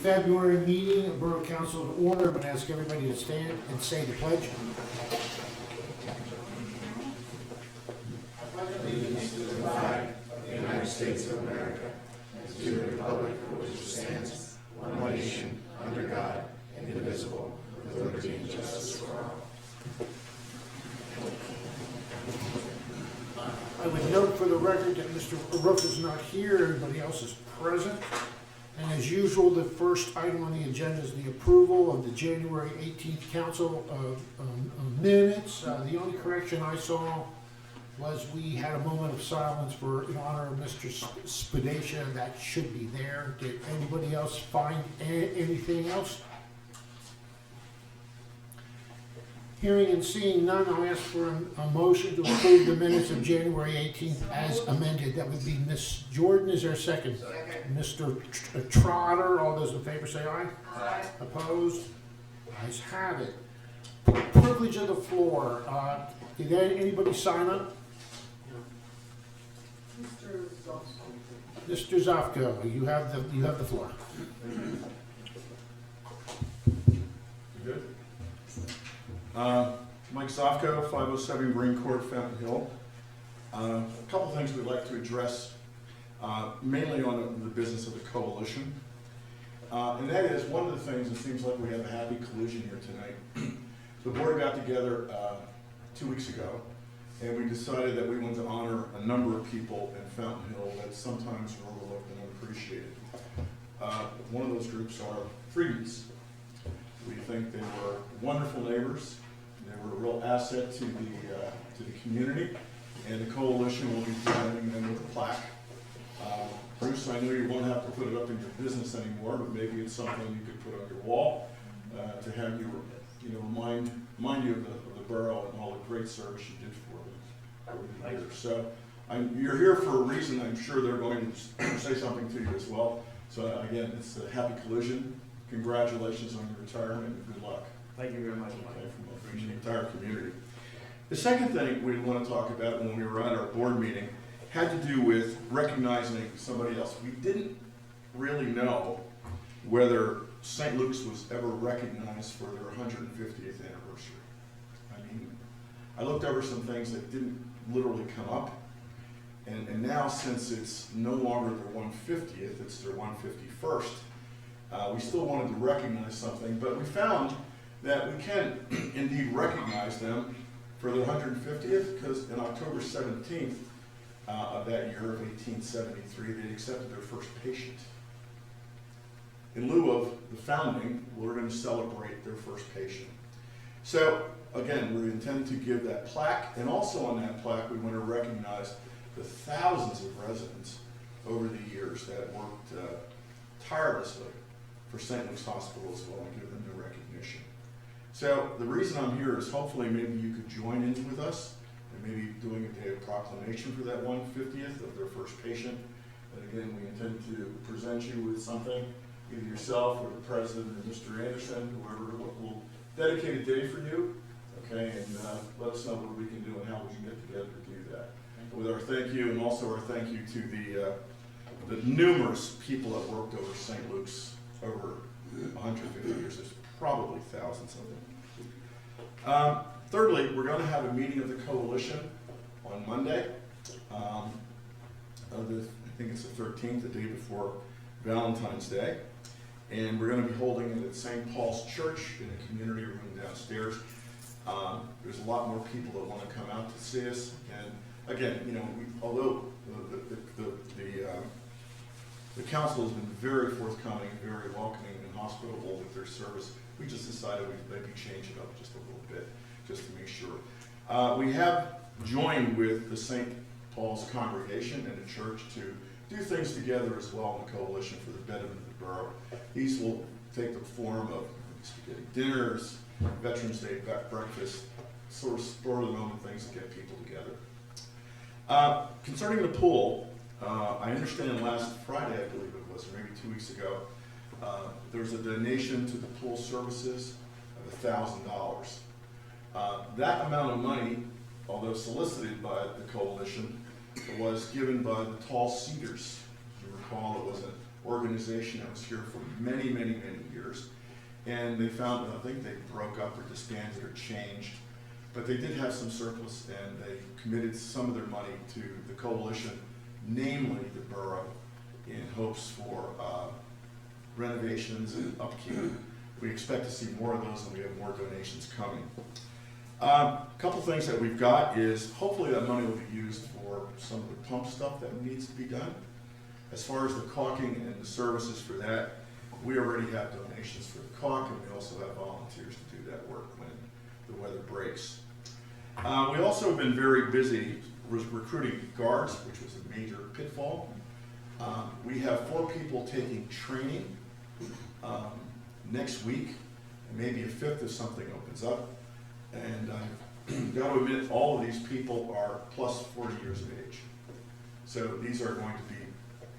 February meeting of Borough Council to order. I'm going to ask everybody to stand and say the pledge. Allegiance to the flag of the United States of America, and to the republic for which it stands, one nation, under God, indivisible, with liberty and justice for all. I would note for the record that Mr. Roof is not here, everybody else is present. And as usual, the first item on the agenda is the approval of the January 18th council minutes. The only correction I saw was we had a moment of silence in honor of Mr. Spadaccia. That should be there. Did anybody else find anything else? Hearing and seeing none, I'll ask for a motion to approve the minutes of January 18th as amended. That would be Ms. Jordan. Is there a second? Second. Mr. Trotter, all those in favor say aye. Aye. Opposed? Ayes have it. Privilege of the floor. Did anybody sign up? Mr. Zofko, you have the floor. Good. Mike Zofko, 507 Green Court, Fountain Hill. A couple things we'd like to address, mainly on the business of the coalition. And that is, one of the things, it seems like we have a happy collision here tonight. The board got together 2 weeks ago, and we decided that we wanted to honor a number of people in Fountain Hill that sometimes are overlooked and unappreciated. One of those groups are Freedmans. We think they were wonderful neighbors. They were a real asset to the community, and the coalition will be presenting them with a plaque. Bruce, I know you won't have to put it up in your business anymore, but maybe it's something you could put on your wall to have you remind you of the borough and all the great service you did for them over the years. So you're here for a reason. I'm sure they're going to say something to you as well. So again, it's a happy collision. Congratulations on your retirement and good luck. Thank you very much, Mike. From the entire community. The second thing we want to talk about when we were at our board meeting had to do with recognizing somebody else. We didn't really know whether St. Luke's was ever recognized for their 150th anniversary. I mean, I looked over some things that didn't literally come up, and now since it's no longer their 150th, it's their 151st. We still wanted to recognize something, but we found that we can indeed recognize them for their 150th, because in October 17th of that year of 1873, they accepted their first patient. In lieu of the founding, we're going to celebrate their first patient. So again, we intend to give that plaque, and also on that plaque, we want to recognize the thousands of residents over the years that worked tirelessly for St. Luke's Hospital as well, and give them the recognition. So the reason I'm here is hopefully maybe you could join in with us and maybe doing a day of proclamation for that 150th of their first patient. And again, we intend to present you with something, either yourself or the president or Mr. Anderson, whoever will dedicate a day for you, okay, and let us know what we can do and how we can get together to do that. With our thank you, and also our thank you to the numerous people that worked over St. Luke's over 150 years. There's probably thousands of them. Thirdly, we're going to have a meeting of the coalition on Monday. I think it's the 13th, the day before Valentine's Day. And we're going to be holding it at St. Paul's Church in a community room downstairs. There's a lot more people that want to come out to see us. And again, although the council has been very forthcoming, very welcoming and hospitable with their service, we just decided we'd maybe change it up just a little bit, just to make sure. We have joined with the St. Paul's congregation and the church to do things together as well in the coalition for the betterment of the borough. These will take the form of spaghetti dinners, Veterans Day breakfast, sort of spur-of-the-moment things to get people together. Concerning the pool, I understand last Friday, I believe it was, or maybe 2 weeks ago, there was a donation to the pool services of $1,000. That amount of money, although solicited by the coalition, was given by the Tall Cedars. As you recall, it was organization that was here for many, many, many years. And they found, I think they broke up or disbanded or changed, but they did have some surplus, and they committed some of their money to the coalition, namely the borough, in hopes for renovations and upkeep. We expect to see more of those, and we have more donations coming. A couple things that we've got is hopefully that money will be used for some of the pump stuff that needs to be done. As far as the caulking and the services for that, we already have donations for the caulk, and we also have volunteers to do that work when the weather breaks. We also have been very busy recruiting guards, which was a major pitfall. We have 4 people taking training next week, and maybe a 5th if something opens up. And I've got to admit, all of these people are plus 40 years of age. So these are going to be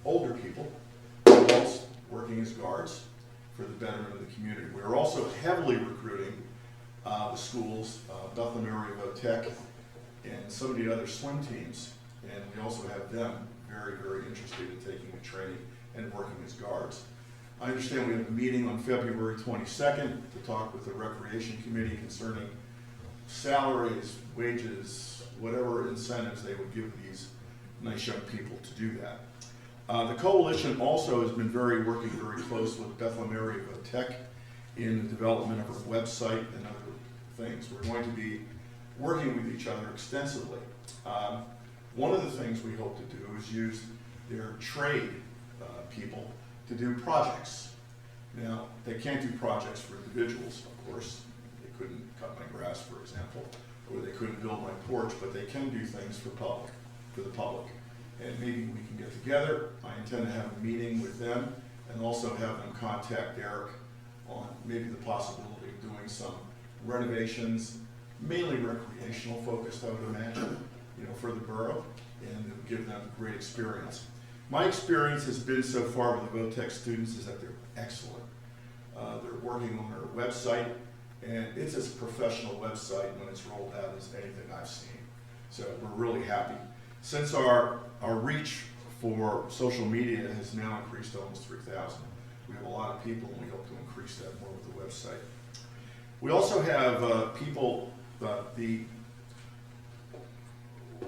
older people, adults working as guards for the betterment of the community. We're also heavily recruiting the schools, Bethlehem Area Tech, and some of the other swim teams. And we also have them very, very interested in taking the training and working as guards. I understand we have a meeting on February 22nd to talk with the Recreation Committee concerning salaries, wages, whatever incentives they would give these nice young people to do that. The coalition also has been working very close with Bethlehem Area Tech in the development of our website and other things. We're going to be working with each other extensively. One of the things we hope to do is use their trade people to do projects. Now, they can't do projects for individuals, of course. They couldn't cut my grass, for example, or they couldn't build my porch, but they can do things for the public. And maybe we can get together. I intend to have a meeting with them and also have them contact Derek on maybe the possibility of doing some renovations, mainly recreational focused, I would imagine, for the borough, and it would give them a great experience. My experience has been so far with the VOTEC students is that they're excellent. They're working on our website, and it's as professional website when it's rolled out as anything I've seen. So we're really happy. Since our reach for social media has now increased to almost 3,000. We have a lot of people, and we hope to increase that more with the website. We also have people,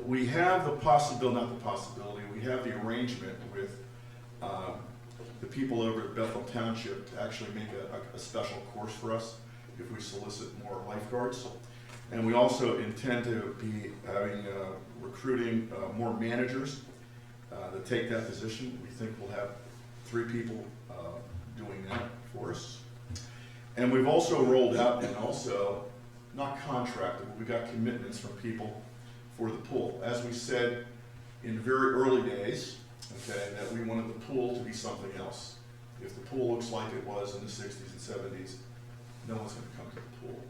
we have the possibility, not the possibility, we have the arrangement with the people over at Bethel Township to actually make a special course for us if we solicit more lifeguards. And we also intend to be recruiting more managers to take that position. We think we'll have 3 people doing that for us. And we've also rolled out, and also not contracted, but we got commitments from people for the pool. As we said in very early days, okay, that we wanted the pool to be something else. If the pool looks like it was in the 60s and 70s, no one's going to come to the pool.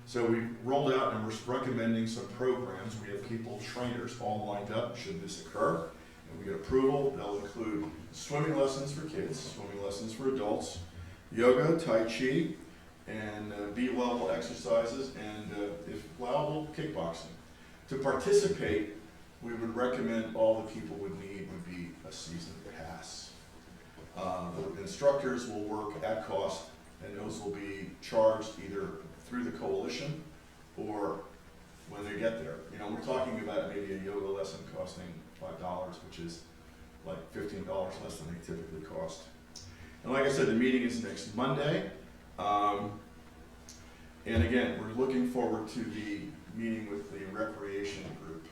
So we rolled out, and we're recommending some programs. We have people, trainers, all lined up should this occur. And we get approval. They'll include swimming lessons for kids, swimming lessons for adults, yoga, tai chi, and B-level exercises, and if allowable, kickboxing. To participate, we would recommend all the people would need would be a season pass. The instructors will work at cost, and those will be charged either through the coalition or when they get there. We're talking about maybe a yoga lesson costing $5, which is like $15 less than they typically cost. And like I said, the meeting is next Monday. And again, we're looking forward to the meeting with the recreation group.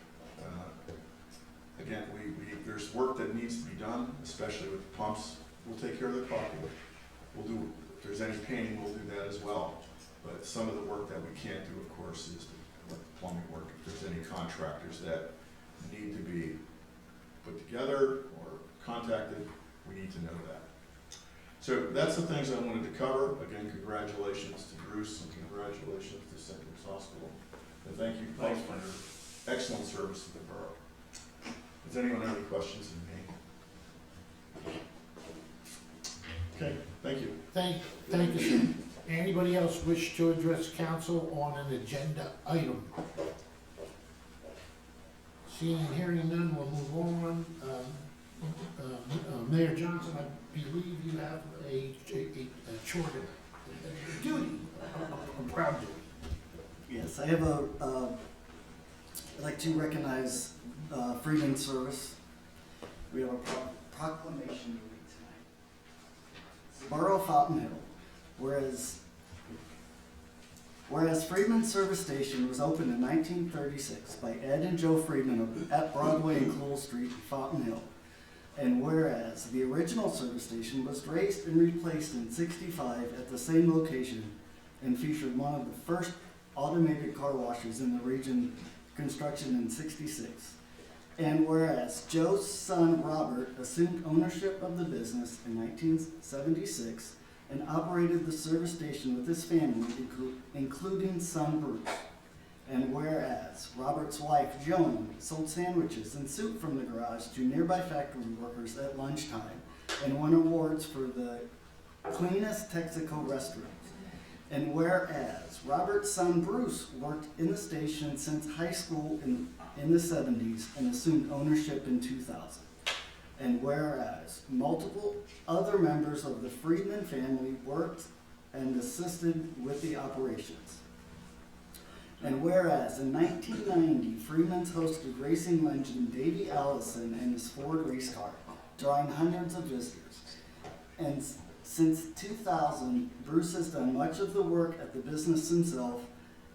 Again, there's work that needs to be done, especially with the pumps. We'll take care of the caulking. If there's any painting, we'll do that as well. But some of the work that we can't do, of course, is the plumbing work. If there's any contractors that need to be put together or contacted, we need to know that. So that's the things I wanted to cover. Again, congratulations to Bruce and congratulations to St. Luke's Hospital. And thank you both for your excellent service to the borough. Does anyone have any questions of me? Okay, thank you. Thank you, sir. Anybody else wish to address council on an agenda item? Seeing and hearing none, we'll move on. Mayor Johnson, I believe you have a chore, a duty, a proud duty. Yes, I have I'd like to recognize Freedman Service. We have a proclamation to read tonight. Borough of Fountain Hill, whereas Freedman Service Station was opened in 1936 by Ed and Joe Freedman at Broadway and Cole Street in Fountain Hill, and whereas the original service station was raised and replaced in '65 at the same location and featured one of the first automated car washes in the region, construction in '66. And whereas Joe's son Robert assumed ownership of the business in 1976 and operated the service station with his family, including son Bruce. And whereas Robert's wife Joan sold sandwiches and soup from the garage to nearby factory workers at lunchtime and won awards for the cleanest Texaco restaurants. And whereas Robert's son Bruce worked in the station since high school in the 70s and assumed ownership in 2000. And whereas multiple other members of the Freedman family worked and assisted with the operations. And whereas in 1990, Freedman's hosted racing legend Davey Allison and his Ford race car, drawing hundreds of visitors. And since 2000, Bruce has done much of the work at the business himself,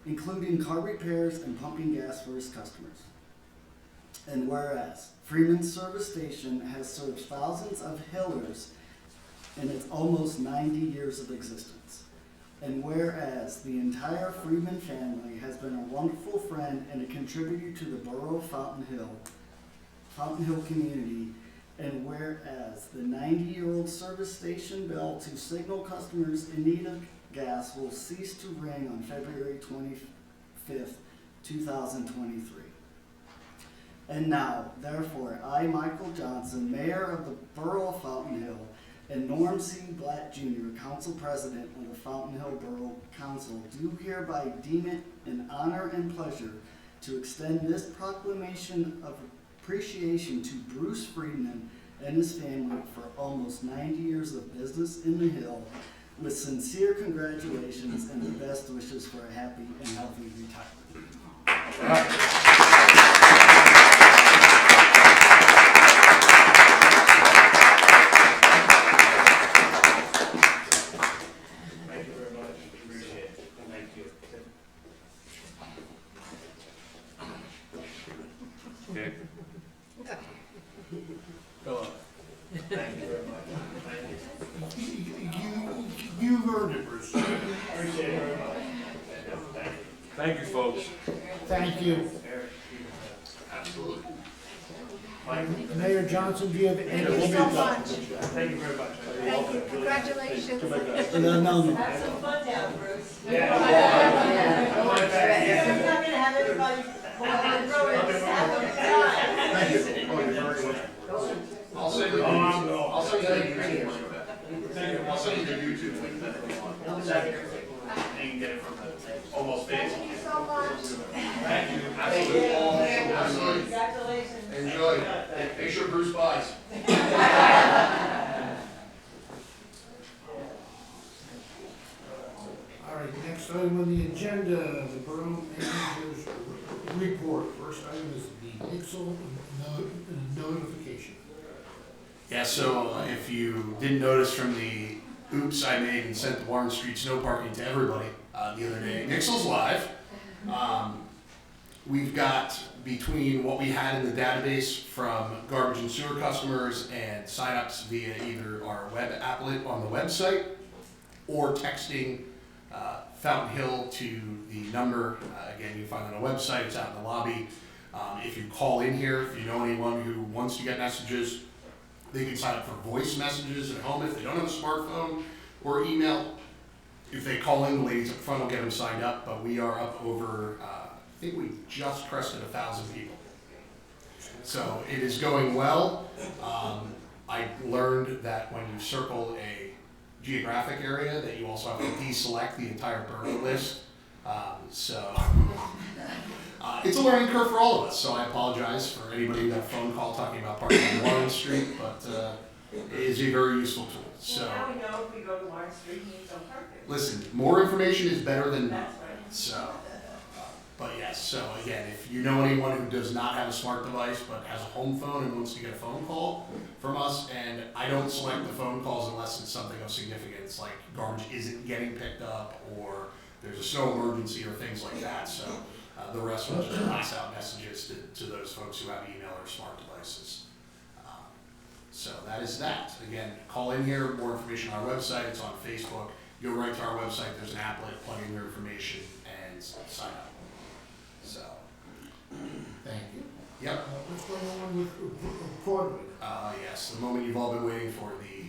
including car repairs and pumping gas for his customers. And whereas Freedman's Service Station has served thousands of Hillers in its almost 90 years of existence. And whereas the entire Freedman family has been a wonderful friend and a contributor to the Borough of Fountain Hill community, and whereas the 90-year-old service station bell to signal customers in need of gas will cease to ring on February 25th, 2023. And now, therefore, I, Michael Johnson, Mayor of the Borough of Fountain Hill, and Norm C. Blatt Jr., Council President of the Fountain Hill Borough Council, do hereby deem it an honor and pleasure to extend this proclamation of appreciation to Bruce Freedman and his family for almost 90 years of business in the Hill, with sincere congratulations and the best wishes for a happy and healthy retirement. Okay. Go on. Thank you very much. Thank you. You've earned it, Bruce. Appreciate it very much. Thank you, folks. Thank you. Absolutely. Mayor Johnson, do you have Thank you anything? so much. Thank you very much. Thank you. Congratulations. No. Have some fun down, Bruce. Yeah. You're not gonna have everybody throw in the sack of time. Thank you. Oh, you're very welcome. I'll send you. I'll send you the YouTube. I'll send you the YouTube link. And you can get it from the almost fancy. Thank you so much. Thank you. Absolutely. Absolutely. Congratulations. Enjoy. Make sure Bruce buys. All right, next item on the agenda, the Borough Manager's report. First item is the Nixle notification. Yeah, so if you didn't notice from the oops I made and sent the Warren Street snow parking to everybody the other day, Nixle's live. We've got, between what we had in the database from garbage and sewer customers and signups via either our web applet on the website or texting Fountain Hill to the number, again, you can find it on the website, it's out in the lobby. If you call in here, if you know anyone who wants to get messages, they can sign up for voice messages at home if they don't have a smartphone, or email. If they call in, the ladies up front will get them signed up, but we are up over, I think we just crested 1,000 people. So it is going well. I learned that when you circle a geographic area, that you also have to deselect the entire borough list. It's a learning curve for all of us, so I apologize for anybody who got a phone call talking about parking on Warren Street, but is a very useful tool. So, Well, now we know if we go to Lawrence Street, he needs some parking. listen, more information is better than none. That's right. So, but yes, so again, if you know anyone who does not have a smart device but has a home phone and wants to get a phone call from us, and I don't select the phone calls unless it's something of significance, like garbage isn't getting picked up or there's a snow emergency or things like that. So the rest will just pass out messages to those folks who have email or smart devices. So that is that. Again, call in here, more information on our website, it's on Facebook. Go right to our website, there's an applet, plug in your information and sign up. So, Thank you. yep. What's going on with Broadway? Yes, the moment you've all been waiting for, the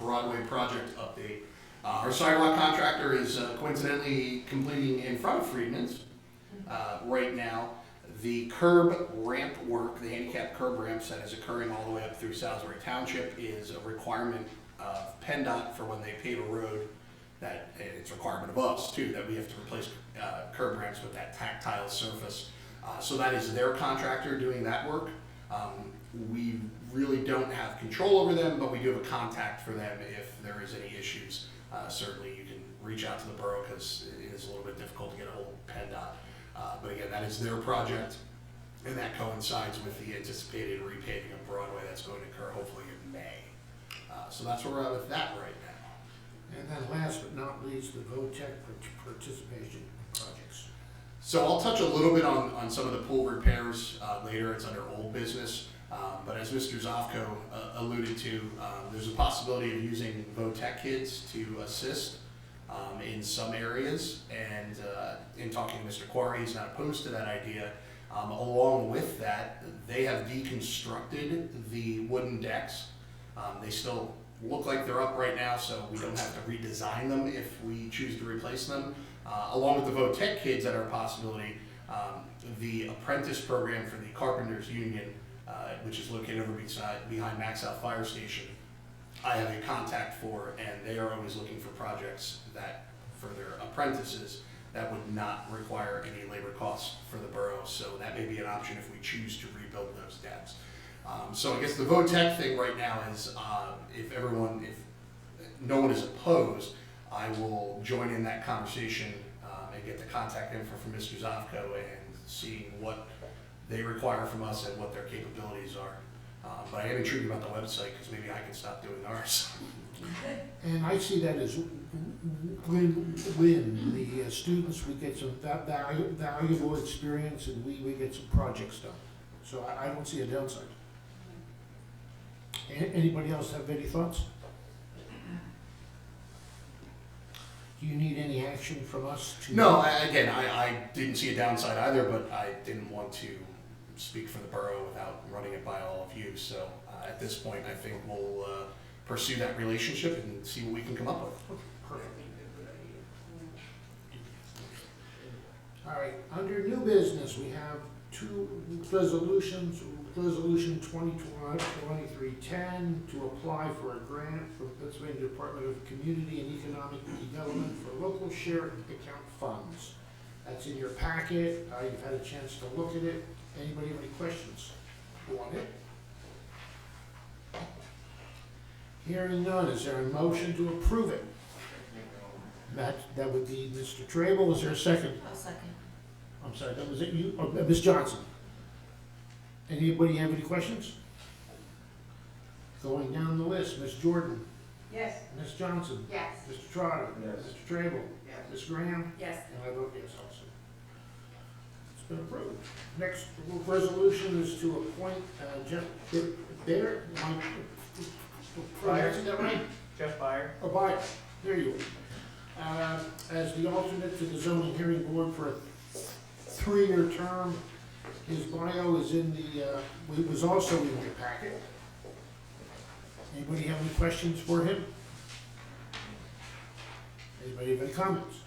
Broadway project update. Our sidewalk contractor is coincidentally completing in front of Friedman's right now. The curb ramp work, the handicap curb ramps that is occurring all the way up through Salisbury Township is a requirement of PennDOT for when they pave a road, that and it's a requirement of us too, that we have to replace curb ramps with that tactile surface. So that is their contractor doing that work. We really don't have control over them, but we do have a contact for them if there is any issues. Certainly you can reach out to the borough because it is a little bit difficult to get a hold of PennDOT. But again, that is their project, and that coincides with the anticipated repaving of Broadway that's going to occur hopefully in May. So that's where we're at with that right now. And then last but not least, the VOTEC participation in projects. So I'll touch a little bit on some of the pool repairs later. It's under old business. But as Mr. Zofko alluded to, there's a possibility of using VOTEC kids to assist in some areas. And in talking to Mr. Quarry, he's not opposed to that idea. Along with that, they have deconstructed the wooden decks. They still look like they're up right now, so we don't have to redesign them if we choose to replace them. Along with the VOTEC kids that are a possibility, the apprentice program for the Carpenters Union, which is located over behind Max Out Fire Station, I have a contact for, and they are always looking for projects that, for their apprentices, that would not require any labor costs for the borough. So that may be an option if we choose to rebuild those decks. So I guess the VOTEC thing right now is, if no one is opposed, I will join in that conversation and get the contact info from Mr. Zofko and see what they require from us and what their capabilities are. But I am intrigued about the website because maybe I can stop doing ours. And I see that as win-win. The students, we get some valuable experience, and we get some projects done. So I don't see a downside. Anybody else have any thoughts? Do you need any action from us to? No, I didn't see a downside either, but I didn't want to speak for the borough without running it by all of you. So at this point, I think we'll pursue that relationship and see what we can come up with. Perfect. All right, under new business, we have two resolutions. Resolution 2023-10 to apply for a grant from Pennsylvania Department of Community and Economic Development for local share account funds. That's in your packet. You've had a chance to look at it. Anybody have any questions on it? Hearing none, is there a motion to approve it? That would be Mr. Trable. Is there a second? I'll second. I'm sorry, that was it, you, Ms. Johnson? Anybody have any questions? Going down the list, Ms. Jordan, Yes. Ms. Johnson, Yes. Mr. Trotter, Yes. Mr. Trable, Yes. Ms. Graham, Yes. and I vote yes also. It's been approved. Next resolution is to appoint Jeff Baer, am I pronouncing that right? Jeff Byer. Oh, Baer, there you are. As the alternate to the zoning hearing board for a 3-year term. His bio is in the, it was also in your packet. Anybody have any questions for him? Anybody have any comments?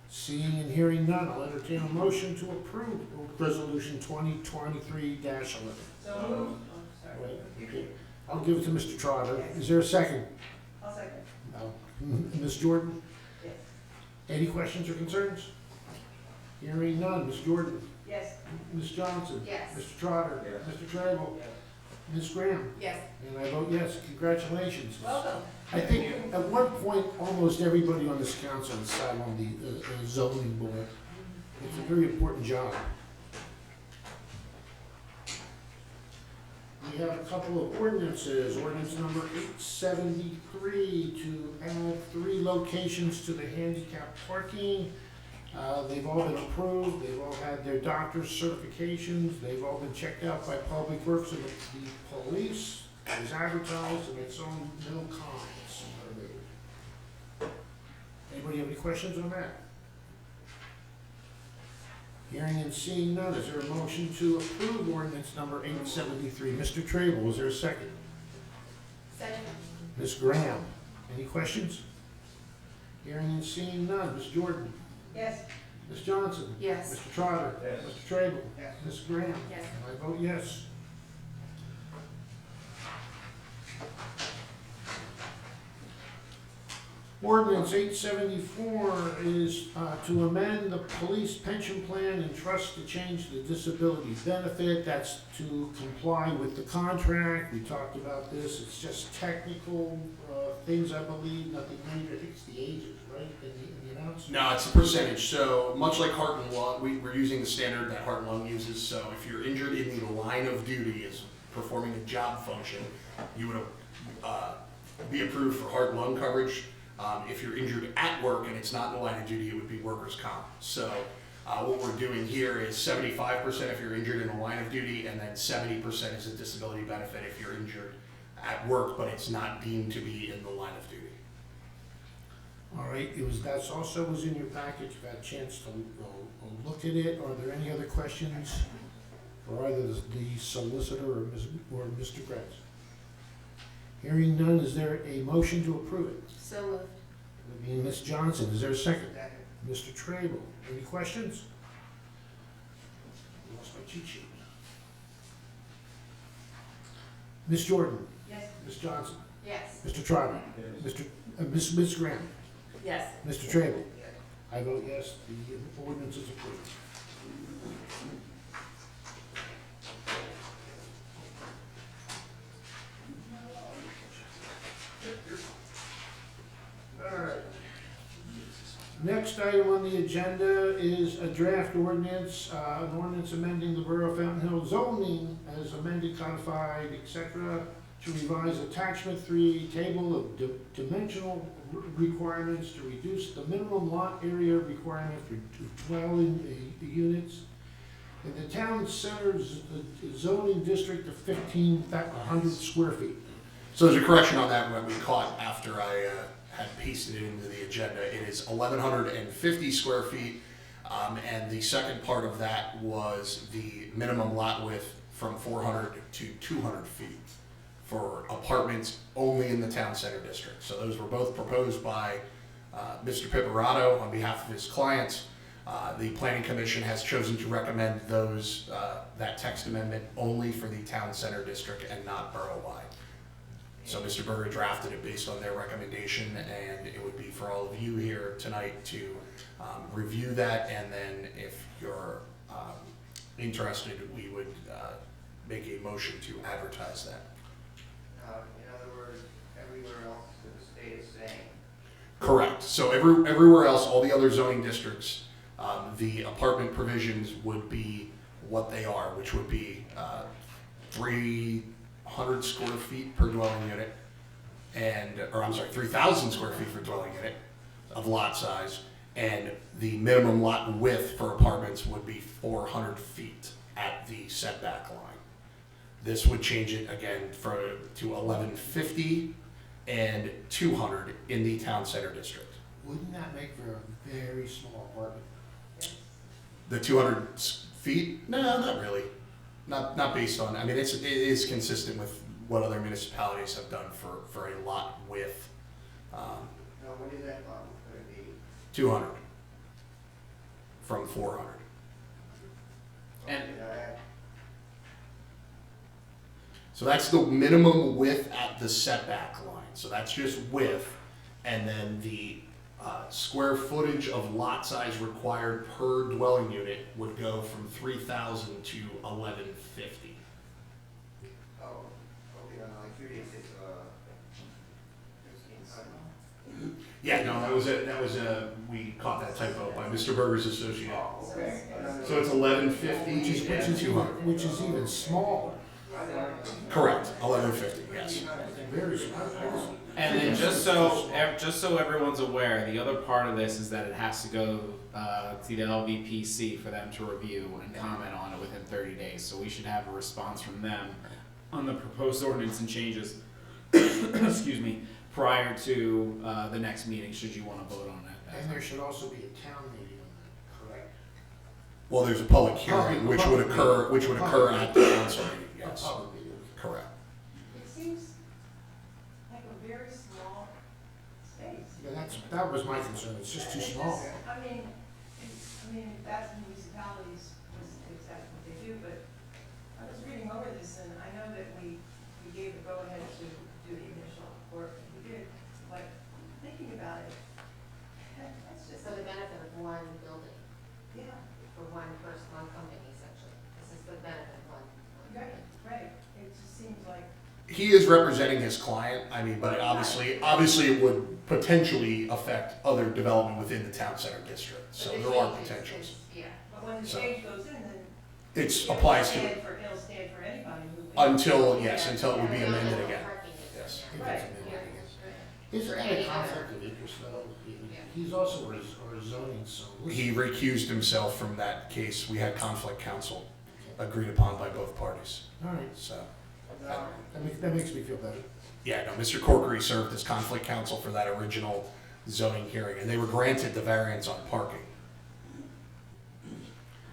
Seeing and hearing none, I'll entertain a motion to approve resolution 2023-11. So moved. Oh, sorry. Okay. I'll give it to Mr. Trotter. Is there a second? I'll second. No. Ms. Jordan? Yes. Any questions or concerns? Hearing none. Ms. Jordan? Yes. Ms. Johnson? Yes. Mr. Trotter? Yes. Mr. Trable? Yes. Ms. Graham? Yes. And I vote yes. Congratulations. Welcome. I think at one point, almost everybody on this council sat on the zoning board. It's a very important job. We have a couple of ordinances. Ordinance number 873 to add 3 locations to the handicap parking. They've all been approved. They've all had their doctor's certifications. They've all been checked out by Public Works and the police. It was advertised and it's on no comments. Anybody have any questions on that? Hearing and seeing none, is there a motion to approve ordinance number 873? Mr. Trable, is there a second? Second. Ms. Graham, any questions? Hearing and seeing none, Ms. Jordan? Yes. Ms. Johnson? Yes. Mr. Trotter? Yes. Mr. Trable? Yes. Ms. Graham? Yes. And I vote yes. Ordinance 874 is to amend the police pension plan and trust to change the disability benefit. That's to comply with the contract. We talked about this. It's just technical things, I believe, nothing major. I think it's the ages, right, in the announcement? No, it's a percentage. So much like Heart and Lung, we're using the standard that Heart and Lung uses. So if you're injured in the line of duty as performing a job function, you would be approved for heart and lung coverage. If you're injured at work and it's not in the line of duty, it would be workers' comp. So what we're doing here is 75% if you're injured in the line of duty, and then 70% is a disability benefit if you're injured at work, but it's not deemed to be in the line of duty. All right, that's also was in your package. You've had a chance to look at it. Are there any other questions for either the solicitor or Mr. Krebs? Hearing none, is there a motion to approve it? So moved. Would be Ms. Johnson. Is there a second? Mr. Trable. Any questions? Lost my cheat sheet. Ms. Jordan. Yes. Ms. Johnson. Yes. Mr. Trotter. Ms. Graham. Yes. Mr. Trable. I vote yes. The ordinance is approved. All right. Next item on the agenda is a draft ordinance, an ordinance amending the Borough of Fountain Hill zoning as amended, codified, etc., to revise attachment 3, table of dimensional requirements to reduce the minimum lot area requirement for dwelling units in the town center's zoning district of 1,500 square feet. So there's a correction on that what we caught after I had pasted it into the agenda. It is 1,150 square feet, and the second part of that was the minimum lot width from 400 to 200 feet for apartments only in the town center district. So those were both proposed by Mr. Piparato on behalf of his clients. The Planning Commission has chosen to recommend that text amendment only for the town center district and not borough-wide. So Mr. Berger drafted it based on their recommendation, and it would be for all of you here tonight to review that, and then if you're interested, we would make a motion to advertise that. In other words, everywhere else the state is saying. Correct. So everywhere else, all the other zoning districts, the apartment provisions would be what they are, which would be 300 square feet per dwelling unit, 3,000 square feet per dwelling unit of lot size, and the minimum lot width for apartments would be 400 feet at the setback line. This would change it again to 1,150 and 200 in the town center district. Wouldn't that make for a very small apartment? The 200 feet? No, not really. Not based on, I mean, it is consistent with what other municipalities have done for a lot width. No, what is that lot going to be? 200 from 400. And So that's the minimum width at the setback line. So that's just width, and then the square footage of lot size required per dwelling unit would go from 3,000 to 1,150. oh, Yeah, no, we caught that typo by Mr. Berger's associate. So it's 1150 and 200. Which is even smaller. Correct, 1150, yes. Very small. And then just so everyone's aware, the other part of this is that it has to go to the LVPC for them to review and comment on it within 30 days. So we should have a response from them on the proposed ordinance and changes, excuse me, prior to the next meeting, should you want to vote on it. And there should also be a town meeting on that, correct? Well, there's a public hearing which would occur at the council meeting, A yes. public meeting. Correct. It seems like a very small space. Yeah, that was my concern, it's just too small. I mean, that's municipalities, that's what they do, but I was reading over this and I know that we gave the go-ahead to do the initial work. We did, but thinking about it, that's just, For the benefit of one building, yeah, for one person, one company essentially. This is the benefit of one. right. It just seems like, He is representing his client, I mean, but obviously it would potentially affect other development within the town center district, so But the there are change is- potentials. Yeah. but when the So, change goes in, then. It applies to, It'll stand for anybody moving. until it would be Yeah, amended the again. parking is- Yes. If Right, it's yeah, amended again. right. Is there any conflict of interest though? He's also our zoning, so. He recused himself from that case, we had conflict counsel agreed upon by both parties, All right, so. that makes me feel better. Yeah, no, Mr. Corkery served as conflict counsel for that original zoning hearing, and they were granted the variance on parking.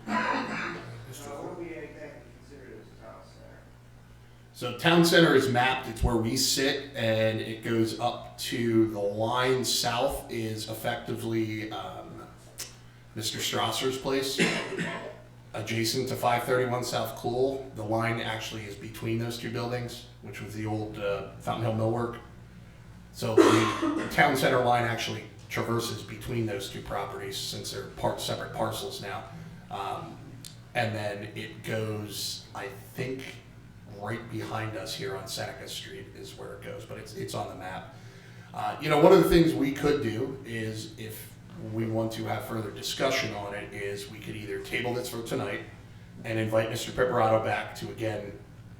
What would be anything considered as a town center? So town center is mapped, it's where we sit, and it goes up to the line south is effectively Mr. Strasser's place, adjacent to 531 South Cool. The line actually is between those two buildings, which was the old Fountain Hill Millwork. So the town center line actually traverses between those two properties since they're separate parcels now. And then it goes, I think, right behind us here on Seneca Street is where it goes, but it's on the map. One of the things we could do is, if we want to have further discussion on it, is we could either table this for tonight and invite Mr. Piperato back to again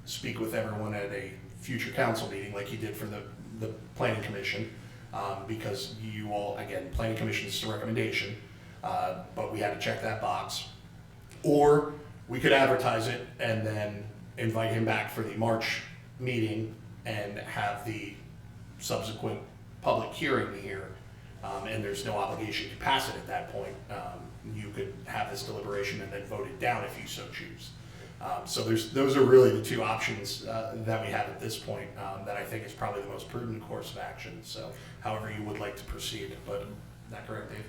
speak with everyone at a future council meeting like he did for the planning commission, because you all, again, planning commission is a recommendation, but we had to check that box. Or we could advertise it and then invite him back for the March meeting and have the subsequent public hearing here. And there's no obligation to pass it at that point. You could have this deliberation and then vote it down if you so choose. So those are really the two options that we have at this point that I think is probably the most prudent course of action. So however you would like to proceed, but is that correct, Dave?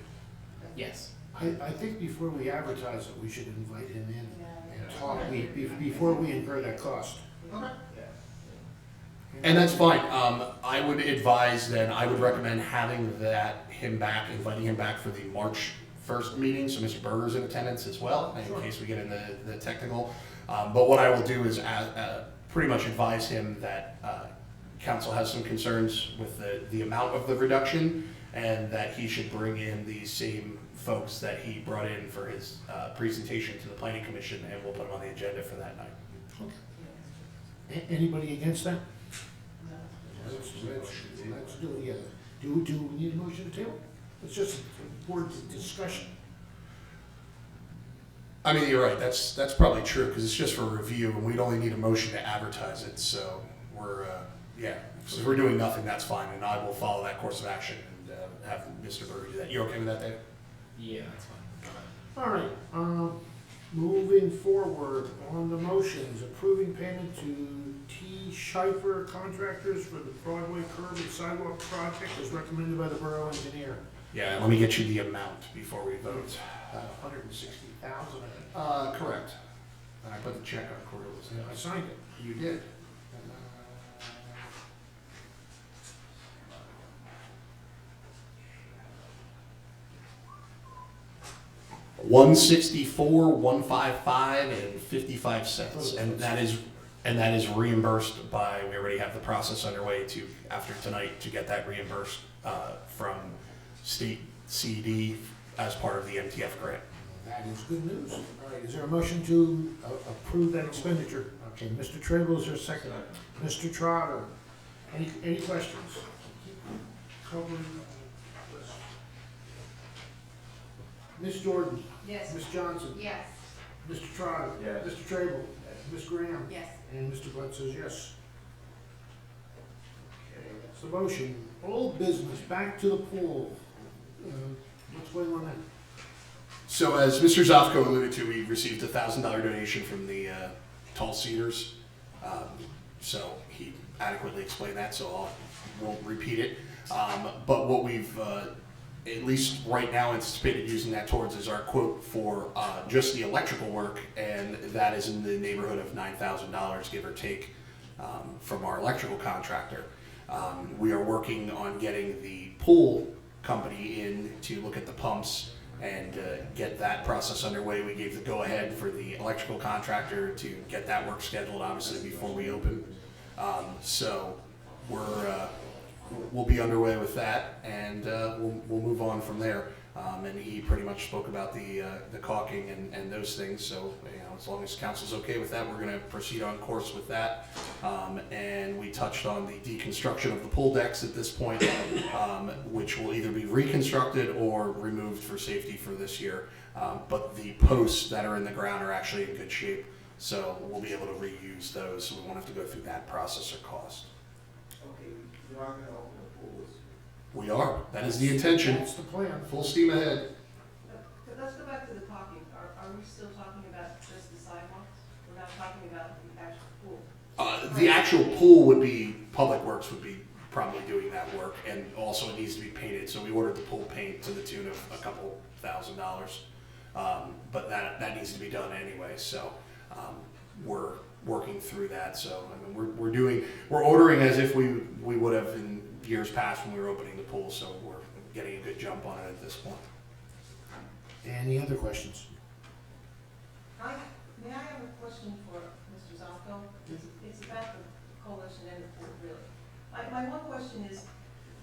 Yes. I think before we advertise it, we should invite him in and talk, before we incur that cost. And that's fine. I would advise then, I would recommend having inviting him back for the March 1st meeting, so Mr. Berger's in attendance as well, in case we get into the technical. But what I will do is pretty much advise him that council has some concerns with the amount of the reduction, and that he should bring in the same folks that he brought in for his presentation to the planning commission, and we'll put him on the agenda for that night. Anybody against that? Let's do it, yeah. Do we need a motion to table? It's just a board discussion. I mean, you're right, that's probably true, because it's just for review, and we'd only need a motion to advertise it, so since we're doing nothing, that's fine, and I will follow that course of action and have Mr. Berger do that. You okay with that, Dave? Yeah, that's fine. All right, moving forward on the motions, approving payment to T. Schieffer Contractors for the Broadway curb and sidewalk project as recommended by the borough engineer. Yeah, let me get you the amount before we vote. 160,000. Correct. And I put the check on quarterly. I signed it. You did. 164, 155, and 55 cents, and And that is reimbursed by, we already have the process underway to, after tonight, to get that reimbursed from state CD as part of the MTF grant. That is good news. All right, is there a motion to approve that expenditure? Okay, Mr. Tribble, is there a second? Mr. Trotter, any questions? Covering the list. Ms. Jordan? Yes. Ms. Johnson? Yes. Mr. Trotter? Yes. Mr. Tribble? Ms. Graham? Yes. And Mr. Glenn says yes. Okay, that's the motion. Old business, back to the pool. What's going on there? So as Mr. Zofko alluded to, we received a $1,000 donation from the Tall Cedars. So he adequately explained that, so I won't repeat it. But what we've, at least right now, anticipated using that towards is our quote for just the electrical work, and that is in the neighborhood of $9,000, give or take, from our electrical contractor. We are working on getting the pool company in to look at the pumps and get that process underway. We gave the go-ahead for the electrical contractor to get that work scheduled, obviously, before we open. So we'll be underway with that, and we'll move on from there. And he pretty much spoke about the caulking and those things. So as long as council's okay with that, we're going to proceed on course with that. And we touched on the deconstruction of the pool decks at this point, which will either be reconstructed or removed for safety for this year. But the posts that are in the ground are actually in good shape, so we'll be able to reuse those. So we won't have to go through that process or cost. Okay, you are gonna open the pools. We are. That is the intention. That's the plan. Full steam ahead. Let's go back to the parking. Are we still talking about just the sidewalks? We're not talking about the actual pool? The actual pool would be, Public Works would be probably doing that work, and also it needs to be painted, so we ordered the pool paint to the tune of a couple $1,000. But that needs to be done anyway, so we're working through that. So I mean, we're ordering as if we would have in years past when we were opening the pool, so we're getting a good jump on it at this point. Any other questions? May I have a question for Mr. Zofko? It's about the coalition and the pool, really. My one question is,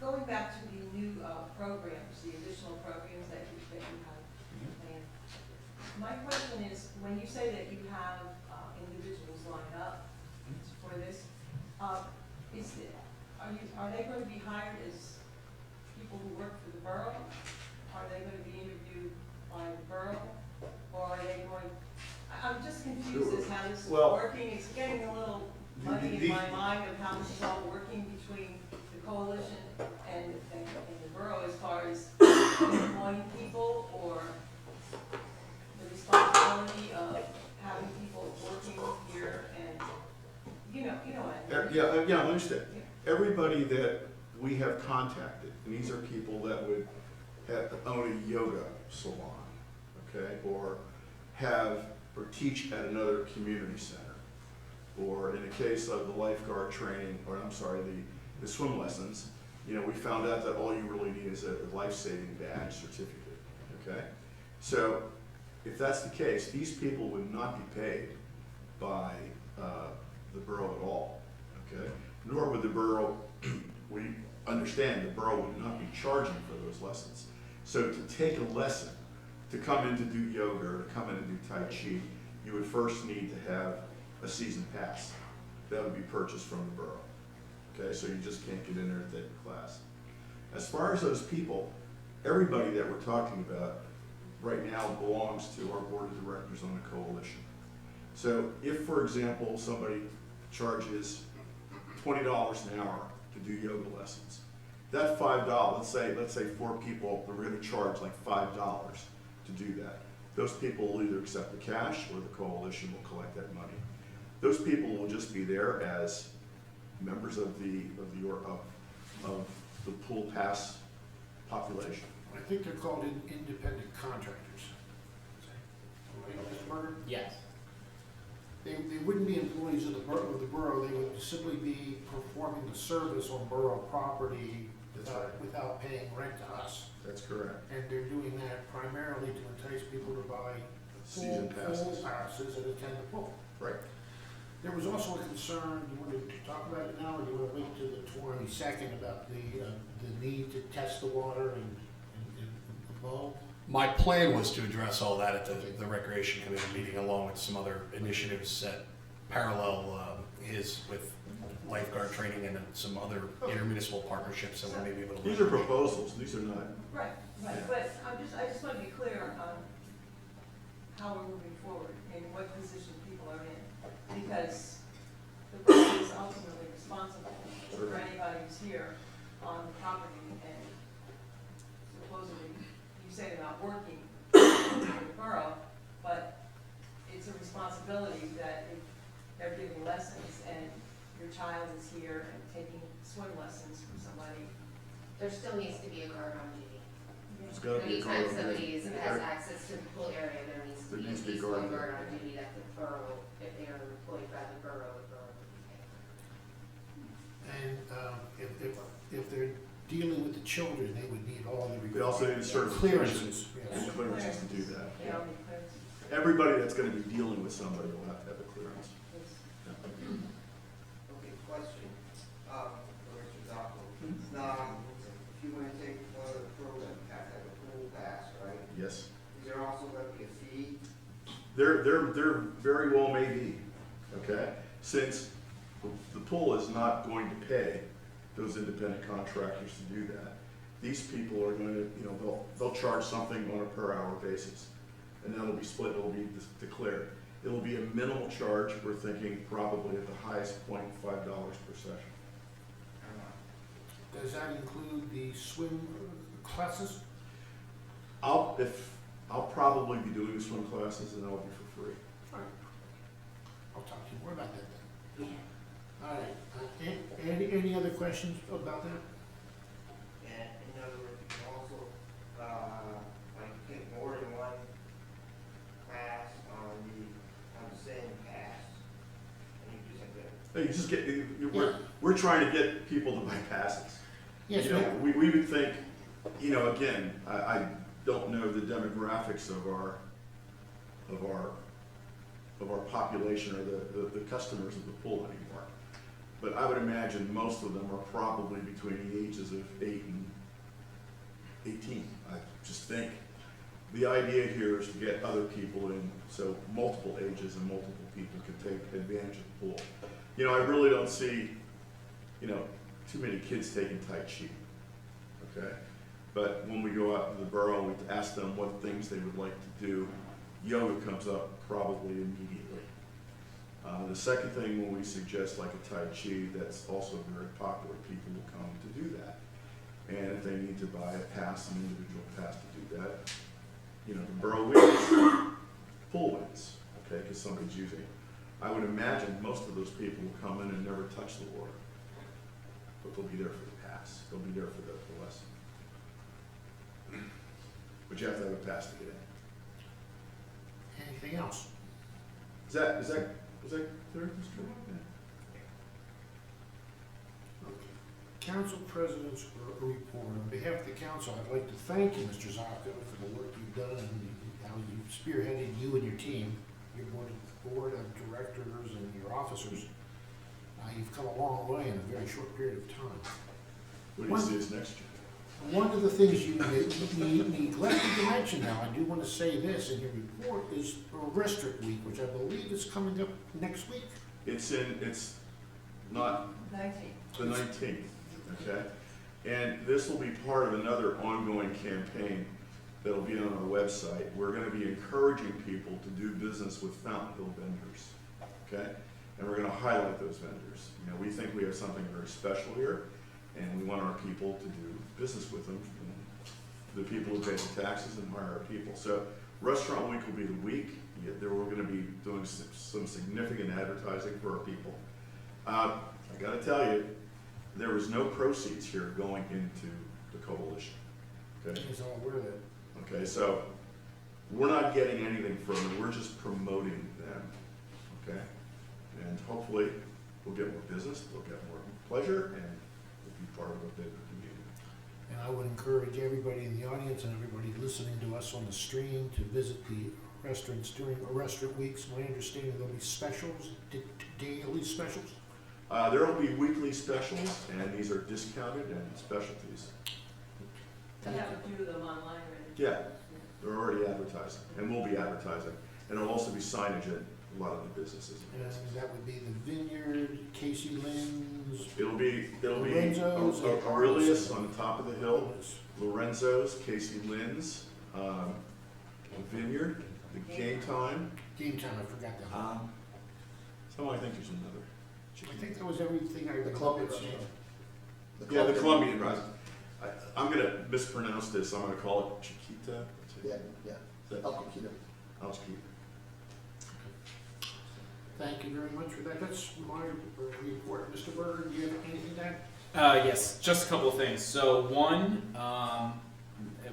going back to the new programs, the additional programs that you have planned. My question is, when you say that you have individuals lined up for this, are they going to be hired as people who work for the borough? Are they going to be interviewed by the borough? Or are they going, I'm just confused as how this is Well, working. It's getting a little muddy in my mind of how this is all working between the coalition and the borough as far as employing people or the responsibility of having people working here and, you know what I mean? Yeah, I understand. Everybody that we have contacted, and these are people that would own a yoga salon, okay, or teach at another community center, or in the case of the lifeguard training, or I'm sorry, the swim lessons, we found out that all you really need is a life-saving badge certificate, okay? So if that's the case, these people would not be paid by the borough at all, okay? Nor would the borough, we understand the borough would not be charging for those lessons. So to take a lesson, to come in to do yoga or to come in to do Tai Chi, you would first need to have a season pass. That would be purchased from the borough. Okay, so you just can't get in there and take a class. As far as those people, everybody that we're talking about right now belongs to our board of directors on the coalition. So if, for example, somebody charges $20 an hour to do yoga lessons, that $5, let's say 4 people, we're going to charge like $5 to do that. Those people will either accept the cash or the coalition will collect that money. Those people will just be there as members of the pool pass population. I think they're called independent contractors. Right, Mr. Berger? Yes. They wouldn't be employees of the borough, they would simply be performing the service on borough property without paying rent to us. That's correct. And they're doing that primarily to entice people to buy Season pool passes. passes and attend the pool. Right. There was also a concern, you want to talk about it now, or do you want to wait till the 22nd about the need to test the water and the bulb? My plan was to address all that at the Recreation Committee meeting, along with some other initiatives that parallel his with lifeguard training and then some other intermunicipal partnerships that we may be able to. These are proposals, these are not. Right, right, but I just want to be clear on how we're moving forward and what position people are in. Because the borough is ultimately responsible for anybody who's here on the property, and supposedly, you say they're not working for the borough, but it's a responsibility that if they're giving lessons and your child is here and taking swim lessons from somebody. There still needs to be a guard on duty. It's gotta be a Anytime guard. somebody has access to the pool area, there needs to be at least one guard on duty that the borough, if they are employed by the borough, would pay. And if they're dealing with the children, they would need all the They also need clearances. certifications Yes. and clearances to do that. They all need clearances. Everybody that's gonna be dealing with somebody will have to have a clearance. Okay, question, for Mr. Zocco. Now, if you want to take one of the programs, you have to have a pool pass, right? Yes. Is there also going to be a fee? There very well may be, okay? Since the pool is not going to pay those independent contractors to do that, these people are going to, they'll charge something on a per hour basis. And that'll be split, it'll be declared. It'll be a minimal charge, we're thinking probably at the highest point, $5 per session. Does that include the swim classes? I'll probably be doing the swim classes and that'll be for free. All right. I'll talk to you more about that then. All right. Any other questions about that? And in other words, you can also, like, get more than one class on the same pass. And you just have to, Hey, you just get, we're trying to get people to buy passes. Yes, ma'am. We would think, again, I don't know the demographics of our population or the customers of the pool anymore. But I would imagine most of them are probably between the ages of 8 and 18. I just think the idea here is to get other people in, so multiple ages and multiple people can take advantage of the pool. I really don't see, too many kids taking Tai Chi, okay? But when we go out to the borough, we ask them what things they would like to do. Yoga comes up probably immediately. The second thing, when we suggest like a Tai Chi, that's also very popular, people will come to do that. And if they need to buy a pass, an individual pass to do that, the borough wins, pool wins, okay, because somebody's using it. I would imagine most of those people will come in and never touch the water, but they'll be there for the pass. They'll be there for the lesson. But you have to have a pass to get in. Anything else? Is that clear, Mr. Chairman? Council President's report. On behalf of the council, I'd like to thank you, Mr. Zocco, for the work you've done and how you've spearheaded, you and your team, your board of directors and your officers. You've come a long way in a very short period of time. What do you see as next year? One of the things you neglected to mention now, I do want to say this in your report, is Restaurant Week, which I believe is coming up next week. It's not 19. the 19th, okay? And this will be part of another ongoing campaign that'll be on our website. We're gonna be encouraging people to do business with Fountainville vendors, okay? And we're gonna highlight those vendors. We think we have something very special here, and we want our people to do business with them, the people who pay the taxes and hire our people. So Restaurant Week will be the week. We're gonna be doing some significant advertising for our people. I gotta tell you, there was no proceeds here going into the coalition, okay? He's all aware of that. Okay, so we're not getting anything from them, we're just promoting them, okay? And hopefully we'll get more business, we'll get more pleasure, and we'll be part of a bigger community. And I would encourage everybody in the audience and everybody listening to us on the stream to visit the restaurants during restaurant weeks. My understanding there'll be specials, daily specials. There will be weekly specials, and these are discounted and specialties. I have to do them online, right? Yeah, they're already advertising, and we'll be advertising. And there'll also be signage at a lot of the businesses. And that would be the Vineyard, Casey Lynn's, It'll be Lorenzo's, and Aurelius on the top of the hill, Lorenzo's, Casey Lynn's, the Vineyard, the Game Time. Game Time, I forgot that. So I think there's another. I think that was everything I. The Columbia remembered seeing. restaurant. Yeah, the Colombian restaurant. I'm gonna mispronounce this. I'm gonna call it Chiquita. Yeah, yeah. El Coquito. I'll just keep. Thank you very much for that. That's my report. Mr. Berger, do you have anything to add? Yes, just a couple of things. So one,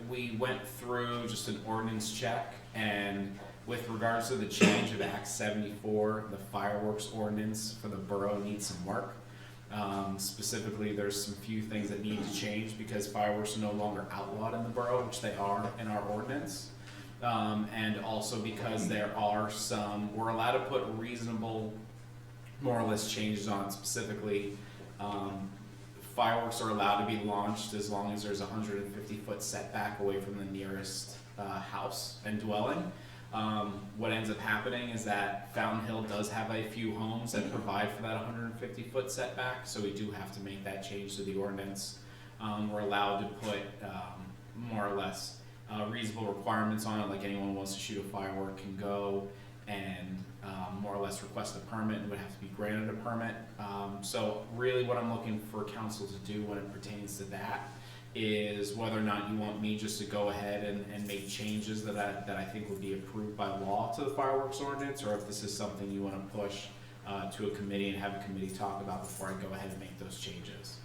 we went through just an ordinance check, and with regards to the change of Act 74, the fireworks ordinance for the borough needs some work. Specifically, there's some few things that need to change because fireworks are no longer outlawed in the borough, which they are in our ordinance. And also because there are some, we're allowed to put reasonable, more or less changes on. Specifically, fireworks are allowed to be launched as long as there's a 150-foot setback away from the nearest house and dwelling. What ends up happening is that Fountain Hill does have a few homes that provide for that 150-foot setback, so we do have to make that change to the ordinance. We're allowed to put more or less reasonable requirements on it, like anyone who wants to shoot a firework can go and more or less request a permit and would have to be granted a permit. So really what I'm looking for council to do when it pertains to that is whether or not you want me just to go ahead and make changes that I think would be approved by law to the fireworks ordinance, or if this is something you want to push to a committee and have a committee talk about before I go ahead and make those changes.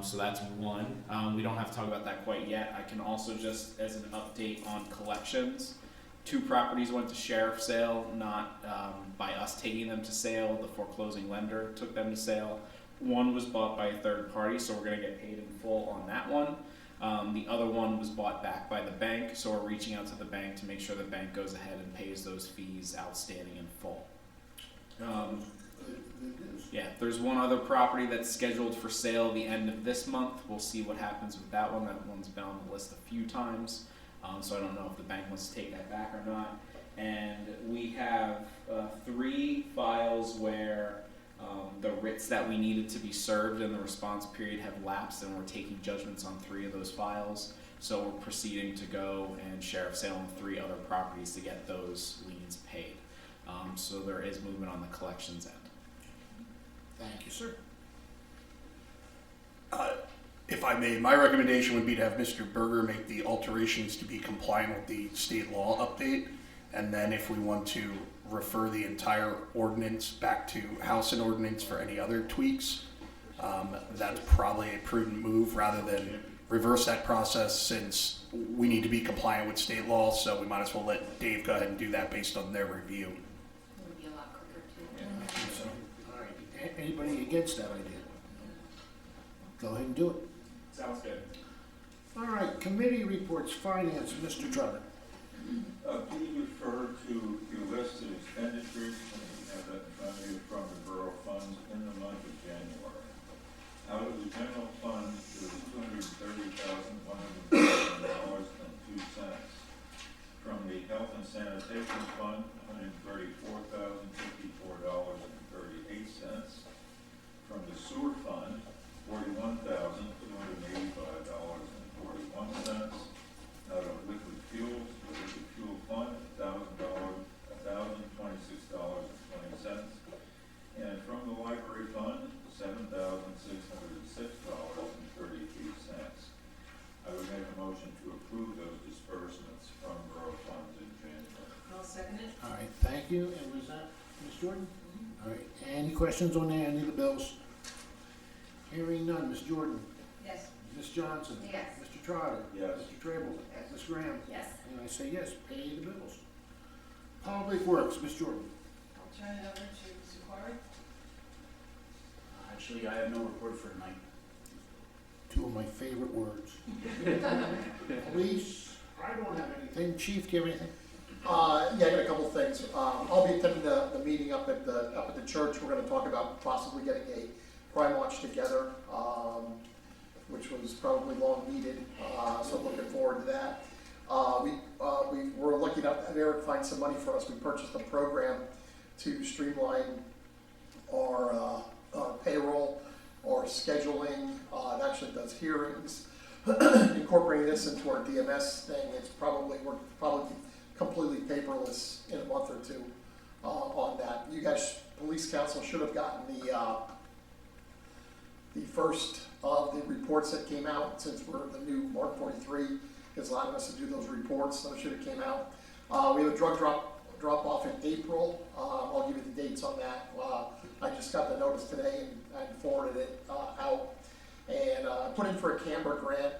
So that's one. We don't have to talk about that quite yet. I can also just, as an update on collections, 2 properties went to sheriff's sale, not by us taking them to sale. The foreclosing lender took them to sale. One was bought by a third party, so we're going to get paid in full on that one. The other one was bought back by the bank, so we're reaching out to the bank to make sure the bank goes ahead and pays those fees outstanding in full. Yeah, there's one other property that's scheduled for sale the end of this month. We'll see what happens with that one. That one's been on the list a few times, so I don't know if the bank wants to take that back or not. And we have 3 files where the writs that we needed to be served in the response period have lapsed, and we're taking judgments on 3 of those files. So we're proceeding to go and sheriff sale on 3 other properties to get those liens paid. So there is movement on the collections end. Thank you, sir. If I may, my recommendation would be to have Mr. Berger make the alterations to be compliant with the state law update. And then if we want to refer the entire ordinance back to House and Ordinance for any other tweaks, that's probably a prudent move rather than reverse that process, since we need to be compliant with state law. So we might as well let Dave go ahead and do that based on their review. It would be a lot quicker too. So, all right, anybody against that idea? Go ahead and do it. Sounds good. All right, committee reports, finance, Mr. Trotter. Please refer to your list of expenditures, and you have that in front of you, from the borough funds in the month of January. Out of the general fund, there was $230,137.02. From the health and sanitation fund, $134,054.38. From the sewer fund, $41,285.41. Out of liquid fuels, the liquid fuel fund, $1,026.20. And from the library fund, $7,606.33. I would make a motion to approve those disbursements from borough funds in January. I'll second it. All right, thank you. And was that Ms. Jordan? All right, any questions on any of the bills? Hearing none. Ms. Jordan? Yes. Ms. Johnson? Yes. Mr. Trotter? Yes. Mr. Trable? Yes. Ms. Graham? Yes. And I say yes, pay the bills. Public Works, Ms. Jordan? I'll turn it over to Mr. Corey. Actually, I have no report for tonight. 2 of my favorite words. Police, I don't have anything. Chief, do you have anything? Yeah, I got a couple of things. I'll be attending the meeting up at the church. We're gonna talk about possibly getting a crime watch together, which was probably long needed, so I'm looking forward to that. We were lucky enough to have Eric find some money for us. We purchased a program to streamline our payroll, our scheduling. It actually does hearings. Incorporating this into our DMS thing, we're probably completely paperless in a month or two on that. You guys, police council should have gotten the first of the reports that came out, since we're the new Mark 43 is allowing us to do those reports. Those should have came out. We have a drug drop off in April. I'll give you the dates on that. I just got the notice today and I forwarded it out. And put in for a Canberra grant.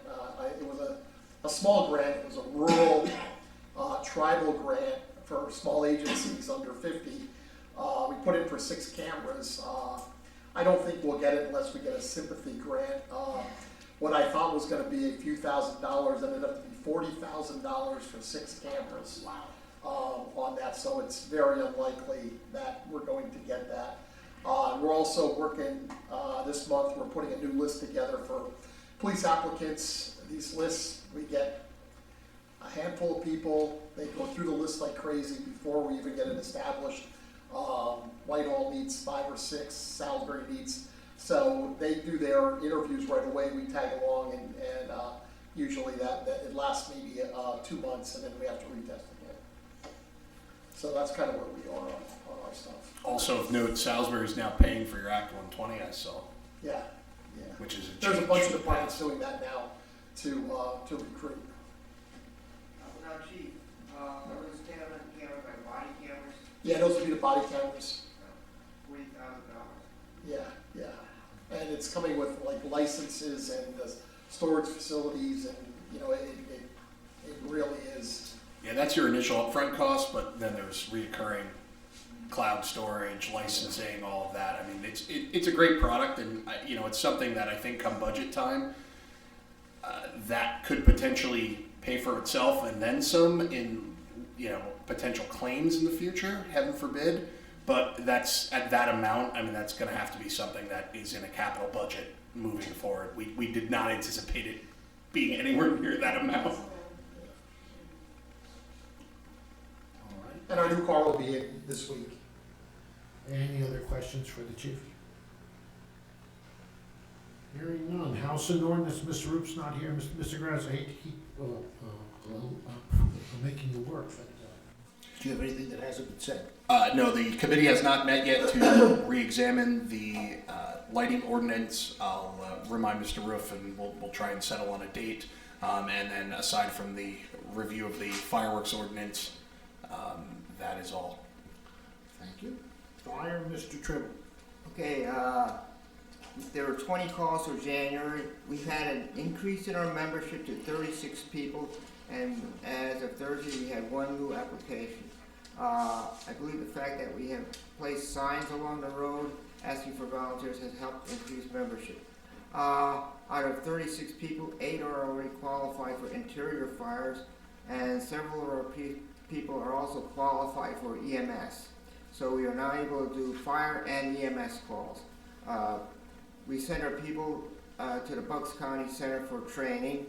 It was a small grant. It was a rural tribal grant for small agencies under 50. We put in for 6 cameras. I don't think we'll get it unless we get a sympathy grant. What I thought was going to be a few $1,000s ended up to be $40,000 for 6 cameras. Wow. On that, so it's very unlikely that we're going to get that. We're also working this month. We're putting a new list together for police applicants. These lists, we get a handful of people. They go through the list like crazy before we even get it established. Whitehall needs 5 or 6. Salisbury needs. So they do their interviews right away. We tag along, and usually that it lasts maybe 2 months, and then we have to retest again. So that's kind of where we are on our stuff. Also of note, Salisbury's now paying for your Act 120, I saw. Yeah, yeah. Which is There's a bunch of departments doing that now to recruit. Now, Chief, are those cameras like body cameras? Yeah, those would be the body cameras. $40,000. Yeah, yeah. And it's coming with like licenses and storage facilities, and you know, it really is. Yeah, that's your initial upfront cost, but then there's reoccurring cloud storage, licensing, all of that. I mean, it's a great product, and you know, it's something that I think come budget time, that could potentially pay for itself and then some in, you know, potential claims in the future, heaven forbid. But that's at that amount. I mean, that's going to have to be something that is in a capital budget moving forward. We did not anticipate it being anywhere near that amount. And our new car will be in this week. Any other questions for the chief? Hearing none. House and ordinance, Mr. Roop's not here. Mr. Grass, I hate to keep making you work, but do you have anything that hasn't been said? No, the committee has not met yet to re-examine the lighting ordinance. I'll remind Mr. Roof, and we'll try and settle on a date. And then aside from the review of the fireworks ordinance, that is all. Thank you. Fire, Mr. Tribble. Okay, there were 20 calls for January. We've had an increase in our membership to 36 people, and as of Thursday, we had 1 new application. I believe the fact that we have placed signs along the road asking for volunteers has helped increase membership. Out of 36 people, 8 are already qualified for interior fires, and several of our people are also qualified for EMS. So we are now able to do fire and EMS calls. We send our people to the Bucks County Center for training.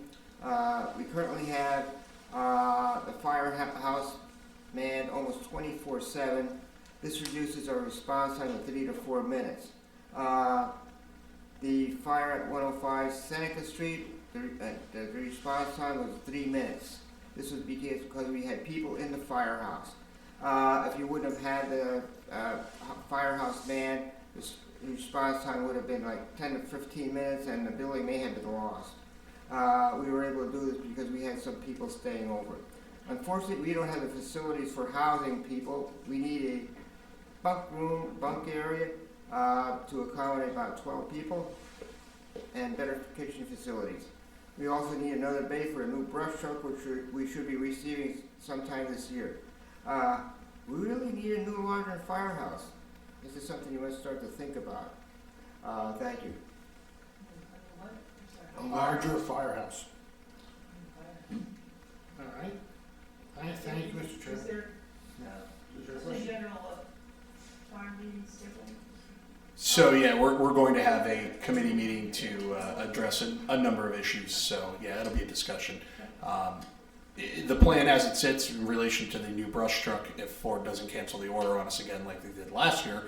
We currently have the firehouse manned almost 24/7. This reduces our response time to 3 to 4 minutes. The fire at 105 Seneca Street, the response time was 3 minutes. This was because we had people in the firehouse. If you wouldn't have had the firehouse manned, the response time would have been like 10 to 15 minutes, and the building may have been lost. We were able to do this because we had some people staying over. Unfortunately, we don't have the facilities for housing people. We need a bunk area to accommodate about 12 people, and better kitchen facilities. We also need another bay for a new brush truck, which we should be receiving sometime this year. We really need a new larger firehouse. This is something you must start to think about. Thank you. A larger firehouse. All right. Thank you, Mr. Chairman. Is there So yeah, we're going to have a committee meeting to address a number of issues. So yeah, it'll be a discussion. The plan as it sits in relation to the new brush truck, if Ford doesn't cancel the order on us again like they did last year,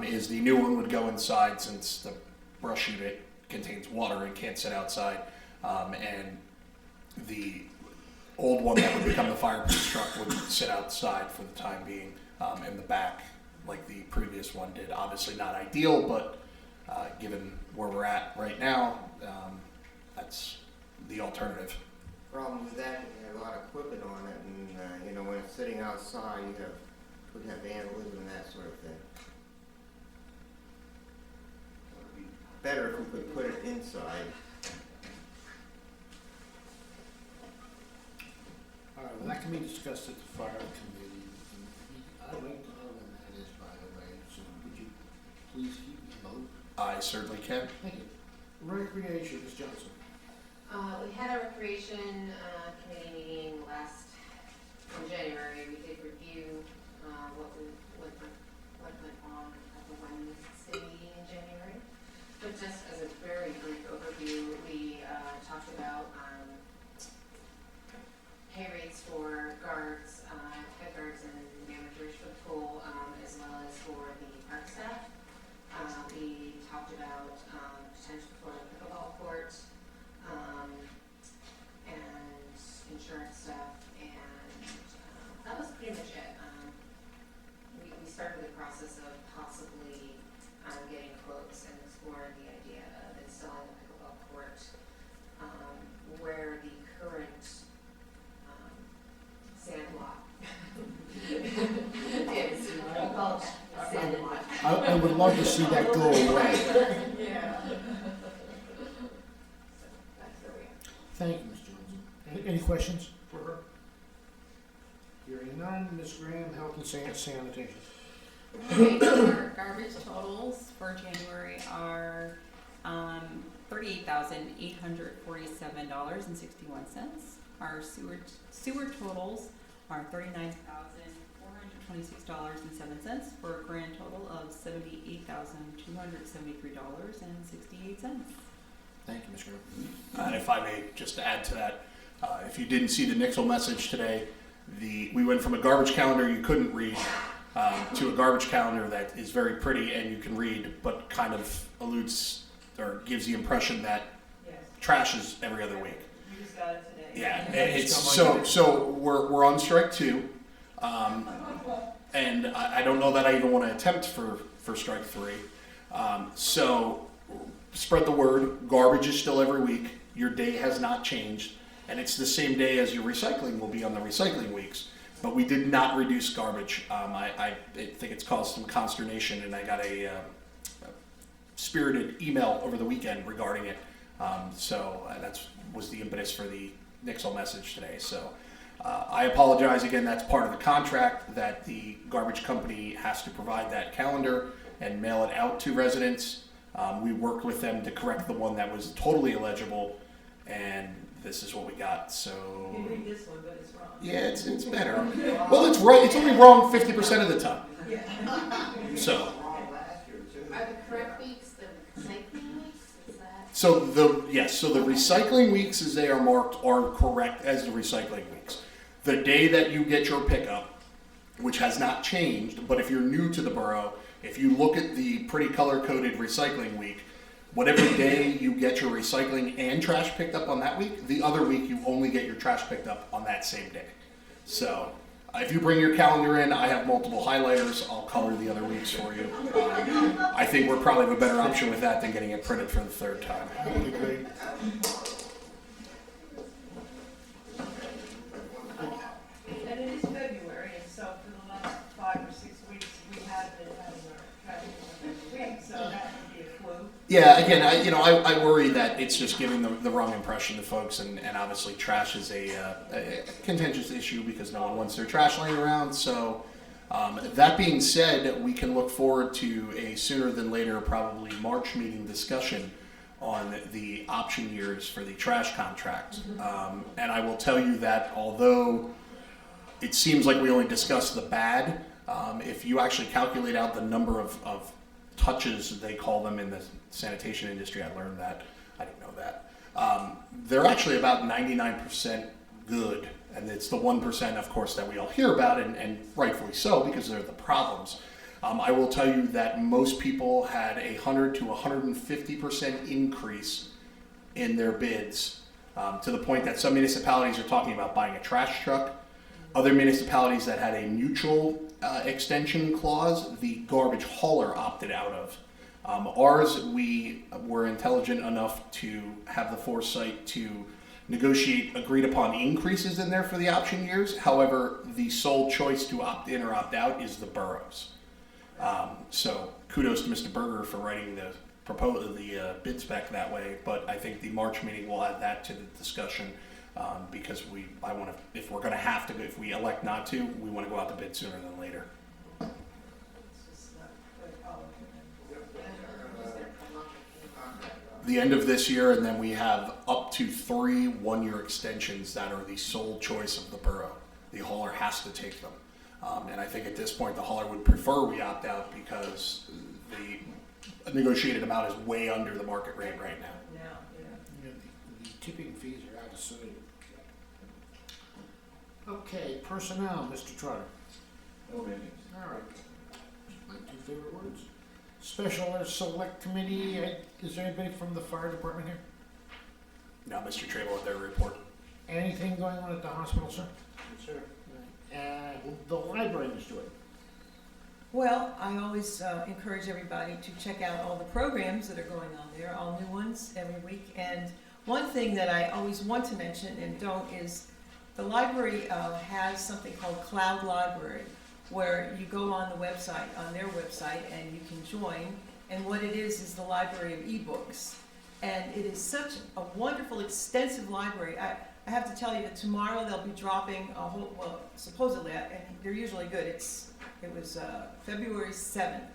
is the new one would go inside since the brush unit contains water and can't sit outside, and the old one that would become the fireproof truck would sit outside for the time being in the back like the previous one did. Obviously not ideal, but given where we're at right now, that's the alternative. Problem with that, you have a lot of equipment on it, and, you know, when it's sitting outside, would have vandalism and that sort of thing. It would be better if we could put it inside. All right, well, that can be discussed at the fire committee. I'd like to know when that is, by the way, so would you please keep me in the loop? I certainly can. Thank you. Recreation, Ms. Johnson. We had a recreation committee meeting in January. We did review what went on at the Wednesday meeting in January. But just as a very brief overview, we talked about pay rates for guards, head guards and managers for the pool, as well as for the park staff. We talked about potential for the pickleball court, and insurance stuff, and that was pretty much it. We started the process of possibly getting quotes and exploring the idea of installing a pickleball court where the current sand lot is. We call it that, sand lot. I would love to see that go away. Yeah. Thank you, Ms. Johnson. Any questions for her? Hearing none, Ms. Graham, Health and Sanitation. Okay, our garbage totals for January are $38,847.61. Our sewer totals are $39,426.07 for a grand total of $78,273.68. Thank you, Ms. Graham. And if I may just add to that, if you didn't see the Nixle message today, we went from a garbage calendar you couldn't read to a garbage calendar that is very pretty and you can read, but kind of alludes or gives the impression that trash is every other week. You just got it today. Yeah, it's so we're on strike 2, and I don't know that I even want to attempt for strike 3. So spread the word. Garbage is still every week. Your day has not changed, and it's the same day as your recycling will be on the recycling weeks. But we did not reduce garbage. I think it's caused some consternation, and I got a spirited email over the weekend regarding it. So that was the impetus for the Nixle message today. So I apologize again. That's part of the contract that the garbage company has to provide that calendar and mail it out to residents. We worked with them to correct the one that was totally illegible, and this is what we got. So You read this one, but it's wrong. yeah, it's better. Well, it's right. It's only wrong 50% of the time. Yeah. So Are the correct weeks the recycling weeks? Is that? so the recycling weeks as they are marked are correct as the recycling weeks. The day that you get your pickup, which has not changed, but if you're new to the borough, if you look at the pretty color-coded recycling week, whatever day you get your recycling and trash picked up on that week, the other week you only get your trash picked up on that same day. So if you bring your calendar in, I have multiple highlighters. I'll color the other weeks for you. I think we're probably have a better option with that than getting it printed for the third time. I would agree. And it is February, and so for the last 5 or 6 weeks, we have been having our trash every week, so that would be a clue. Yeah, again, I worry that it's just giving the wrong impression to folks, and obviously trash is a contentious issue because no one wants their trash laying around. So that being said, we can look forward to a sooner than later, probably March meeting discussion on the option years for the trash contract. And I will tell you that although it seems like we only discussed the bad, if you actually calculate out the number of touches, they call them in the sanitation industry. I learned that. I didn't know that. They're actually about 99% good. And it's the 1%, of course, that we all hear about, and rightfully so, because they're the problems. I will tell you that most people had 100 to 150% increase in their bids, to the point that some municipalities are talking about buying a trash truck. Other municipalities that had a mutual extension clause, the garbage hauler opted out of. Ours, we were intelligent enough to have the foresight to negotiate agreed upon increases in there for the option years. However, the sole choice to opt in or opt out is the boroughs. So kudos to Mr. Berger for writing the bid spec that way, but I think the March meeting will add that to the discussion, because if we're gonna have to, if we elect not to, we wanna go out to bid sooner than later. The end of this year, and then we have up to 3 one-year extensions that are the sole choice of the borough. The hauler has to take them. And I think at this point, the hauler would prefer we opt out because the negotiated amount is way under the market rate right now. Yeah, the tipping fees are out of sight. Okay, personnel, Mr. Trotter. No meetings. All right. My 2 favorite words. Special or Select Committee, is there anybody from the fire department here? Now, Mr. Trable with their report. Anything going on at the hospital, sir? Sure. The library, Mr. Wade. Well, I always encourage everybody to check out all the programs that are going on there, all new ones every week. And one thing that I always want to mention and don't is the library has something called Cloud Library, where you go on the website, on their website, and you can join. And what it is the library of ebooks. And it is such a wonderful, extensive library. I have to tell you that tomorrow they'll be dropping a whole, well, supposedly, and they're usually good. It was February 7th.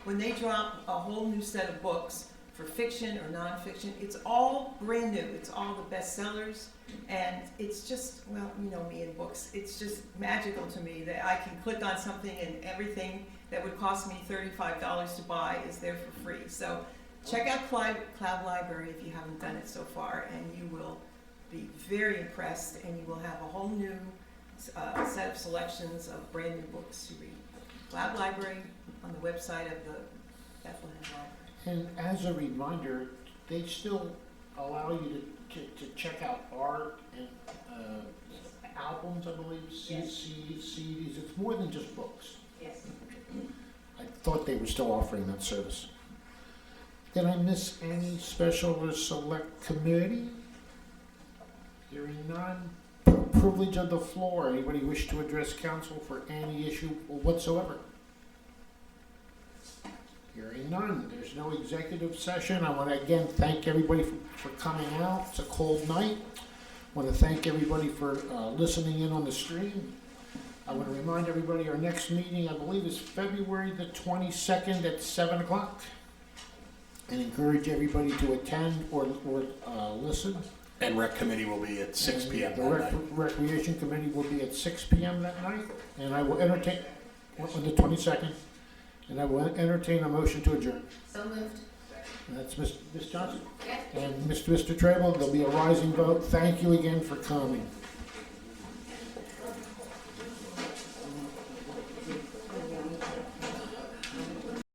When they drop a whole new set of books for fiction or nonfiction, it's all brand new. It's all the bestsellers. And it's just, well, you know me in books. It's just magical to me that I can click on something and everything that would cost me $35 to buy is there for free. So check out Cloud Library if you haven't done it so far, and you will be very impressed, and you will have a whole new set of selections of brand new books to read. Cloud Library on the website of the Bethlehem Library. And as a reminder, they still allow you to check out art and albums, I believe, Yes. CDs. It's more than just books. Yes. I thought they were still offering that service. Did I miss any special or select committee? Hearing none. Privilege of the floor. Anybody wish to address council for any issue whatsoever? Hearing none. There's no executive session. I want to again thank everybody for coming out. It's a cold night. I want to thank everybody for listening in on the stream. I want to remind everybody our next meeting, I believe, is February the 22nd at 7 o'clock. And encourage everybody to attend or listen. And rec committee will be at 6 p.m. The recreation committee will be at 6 p.m. that night. And I will entertain, on the 22nd, and I will entertain a motion to adjourn. So moved. That's Ms. Johnson. Yes. And Mr. Trable, there'll be a rising vote. Thank you again for coming.